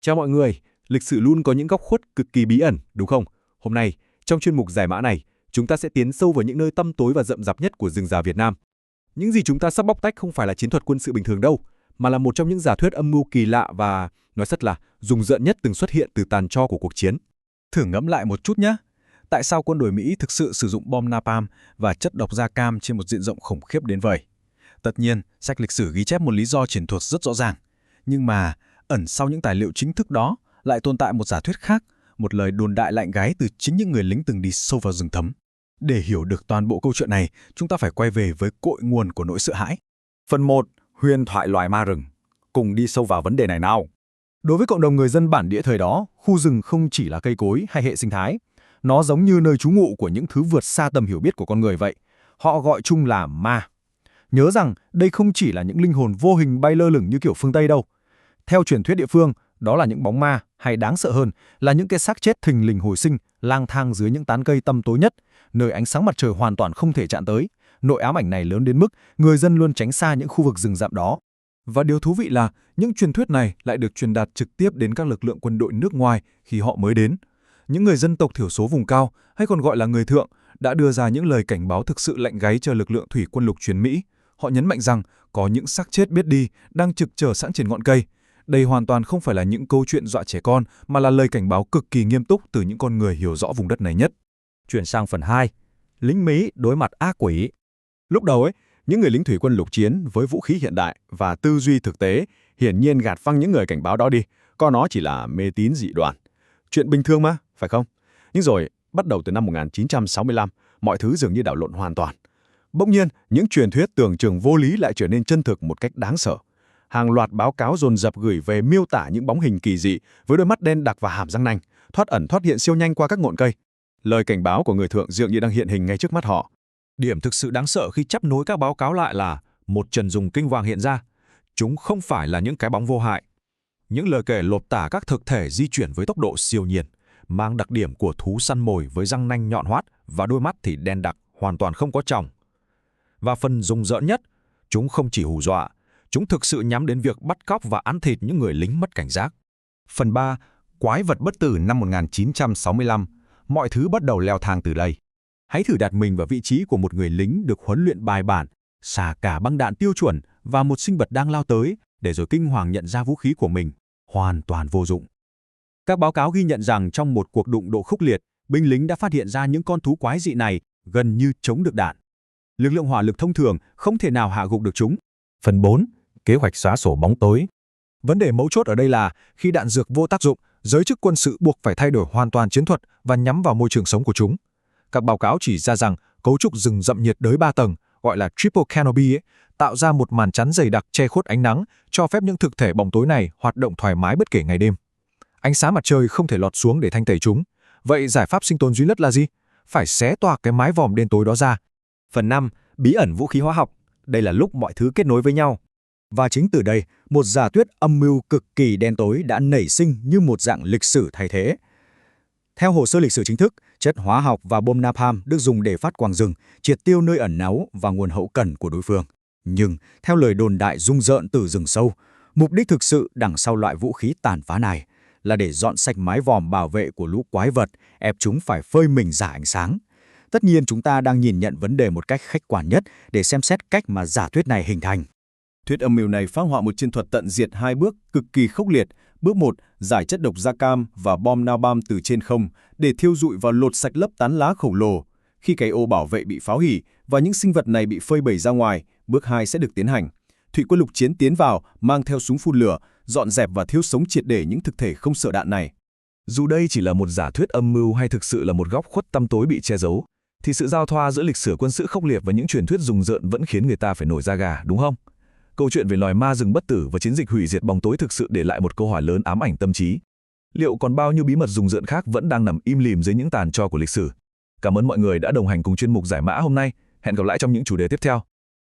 Chào mọi người, lịch sử luôn có những góc khuất cực kỳ bí ẩn, đúng không? Hôm nay, trong chuyên mục giải mã này, chúng ta sẽ tiến sâu vào những nơi tăm tối và rậm rạp nhất của rừng già Việt Nam. Những gì chúng ta sắp bóc tách không phải là chiến thuật quân sự bình thường đâu, mà là một trong những giả thuyết âm mưu kỳ lạ và, nói thật là, rùng rợn nhất từng xuất hiện từ tàn tro của cuộc chiến. Thử ngẫm lại một chút nhé. Tại sao quân đội Mỹ thực sự sử dụng bom napalm và chất độc da cam trên một diện rộng khủng khiếp đến vậy? Tất nhiên, sách lịch sử ghi chép một lý do chiến thuật rất rõ ràng. Nhưng mà, ẩn sau những tài liệu chính thức đó lại tồn tại một giả thuyết khác, một lời đồn đại lạnh gáy từ chính những người lính từng đi sâu vào rừng thấm. Để hiểu được toàn bộ câu chuyện này, chúng ta phải quay về với cội nguồn của nỗi sợ hãi. Phần 1. Huyền thoại loài ma rừng. Cùng đi sâu vào vấn đề này nào. Đối với cộng đồng người dân bản địa thời đó, khu rừng không chỉ là cây cối hay hệ sinh thái. Nó giống như nơi trú ngụ của những thứ vượt xa tầm hiểu biết của con người vậy. Họ gọi chung là ma. Nhớ rằng đây không chỉ là những linh hồn vô hình bay lơ lửng như kiểu phương Tây đâu. Theo truyền thuyết địa phương, đó là những bóng ma, hay đáng sợ hơn là những cái xác chết thình lình hồi sinh, lang thang dưới những tán cây tăm tối nhất, nơi ánh sáng mặt trời hoàn toàn không thể chạm tới. Nỗi ám ảnh này lớn đến mức người dân luôn tránh xa những khu vực rừng rậm đó. Và điều thú vị là, những truyền thuyết này lại được truyền đạt trực tiếp đến các lực lượng quân đội nước ngoài khi họ mới đến. Những người dân tộc thiểu số vùng cao, hay còn gọi là người thượng, đã đưa ra những lời cảnh báo thực sự lạnh gáy cho lực lượng thủy quân lục chiến Mỹ. Họ nhấn mạnh rằng có những xác chết biết đi đang trực chờ sẵn trên ngọn cây. Đây hoàn toàn không phải là những câu chuyện dọa trẻ con, mà là lời cảnh báo cực kỳ nghiêm túc từ những con người hiểu rõ vùng đất này nhất. Chuyển sang phần 2. Lính Mỹ đối mặt ác quỷ. Lúc đầu những người lính thủy quân lục chiến với vũ khí hiện đại và tư duy thực tế hiển nhiên gạt phăng những lời cảnh báo đó đi, coi nó chỉ là mê tín dị đoan. Chuyện bình thường mà, phải không? Nhưng rồi, bắt đầu từ năm 1965, mọi thứ dường như đảo lộn hoàn toàn. Bỗng nhiên, những truyền thuyết tưởng chừng vô lý lại trở nên chân thực một cách đáng sợ. Hàng loạt báo cáo dồn dập gửi về miêu tả những bóng hình kỳ dị với đôi mắt đen đặc và hàm răng nanh, thoát ẩn thoát hiện siêu nhanh qua các ngọn cây. Lời cảnh báo của người thượng dường như đang hiện hình ngay trước mắt họ. Điểm thực sự đáng sợ khi chắp nối các báo cáo lại là một trần dùng kinh hoàng hiện ra. Chúng không phải là những cái bóng vô hại. Những lời kể lột tả các thực thể di chuyển với tốc độ siêu nhiên, mang đặc điểm của thú săn mồi với răng nanh nhọn hoắt và đôi mắt thì đen đặc, hoàn toàn không có tròng. Và phần rùng rợn nhất, chúng không chỉ hù dọa, chúng thực sự nhắm đến việc bắt cóc và ăn thịt những người lính mất cảnh giác. Phần 3. Quái vật bất tử năm 1965. Mọi thứ bắt đầu leo thang từ đây. Hãy thử đặt mình vào vị trí của một người lính được huấn luyện bài bản, xả cả băng đạn tiêu chuẩn và một sinh vật đang lao tới, để rồi kinh hoàng nhận ra vũ khí của mình hoàn toàn vô dụng. Các báo cáo ghi nhận rằng trong một cuộc đụng độ khốc liệt, binh lính đã phát hiện ra những con thú quái dị này gần như chống được đạn. Lực lượng hỏa lực thông thường không thể nào hạ gục được chúng. Phần 4. Kế hoạch xóa sổ bóng tối. Vấn đề mấu chốt ở đây là khi đạn dược vô tác dụng, giới chức quân sự buộc phải thay đổi hoàn toàn chiến thuật và nhắm vào môi trường sống của chúng. Các báo cáo chỉ ra rằng cấu trúc rừng rậm nhiệt đới 3 tầng, gọi là triple canopy, tạo ra một màn chắn dày đặc che khuất ánh nắng, cho phép những thực thể bóng tối này hoạt động thoải mái bất kể ngày đêm. Ánh sáng mặt trời không thể lọt xuống để thanh tẩy chúng. Vậy giải pháp sinh tồn duy nhất là gì? Phải xé toạc cái mái vòm đen tối đó ra. Phần 5. Bí ẩn vũ khí hóa học. Đây là lúc mọi thứ kết nối với nhau. Và chính từ đây, một giả thuyết âm mưu cực kỳ đen tối đã nảy sinh như một dạng lịch sử thay thế. Theo hồ sơ lịch sử chính thức, chất hóa học và bom napalm được dùng để phát quang rừng, triệt tiêu nơi ẩn náu và nguồn hậu cần của đối phương. Nhưng, theo lời đồn đại rung rợn từ rừng sâu, mục đích thực sự đằng sau loại vũ khí tàn phá này là để dọn sạch mái vòm bảo vệ của lũ quái vật, ép chúng phải phơi mình giả ánh sáng. Tất nhiên chúng ta đang nhìn nhận vấn đề một cách khách quan nhất để xem xét cách mà giả thuyết này hình thành. Thuyết âm mưu này phác họa một chiến thuật tận diệt 2 bước cực kỳ khốc liệt. Bước 1, giải chất độc da cam và bom napalm từ trên không để thiêu rụi và lột sạch lớp tán lá khổng lồ. Khi cái ô bảo vệ bị phá hủy và những sinh vật này bị phơi bày ra ngoài, bước 2 sẽ được tiến hành. Thủy quân lục chiến tiến vào, mang theo súng phun lửa, dọn dẹp và thiêu sống triệt để những thực thể không sợ đạn này. Dù đây chỉ là một giả thuyết âm mưu hay thực sự là một góc khuất tăm tối bị che giấu, thì sự giao thoa giữa lịch sử quân sự khốc liệt và những truyền thuyết rùng rợn vẫn khiến người ta phải nổi da gà, đúng không? Câu chuyện về loài ma rừng bất tử và chiến dịch hủy diệt bóng tối thực sự để lại một câu hỏi lớn ám ảnh tâm trí. Liệu còn bao nhiêu bí mật rùng rợn khác vẫn đang nằm im lìm dưới những tàn tro của lịch sử? Cảm ơn mọi người đã đồng hành cùng chuyên mục giải mã hôm nay. Hẹn gặp lại trong những chủ đề tiếp theo.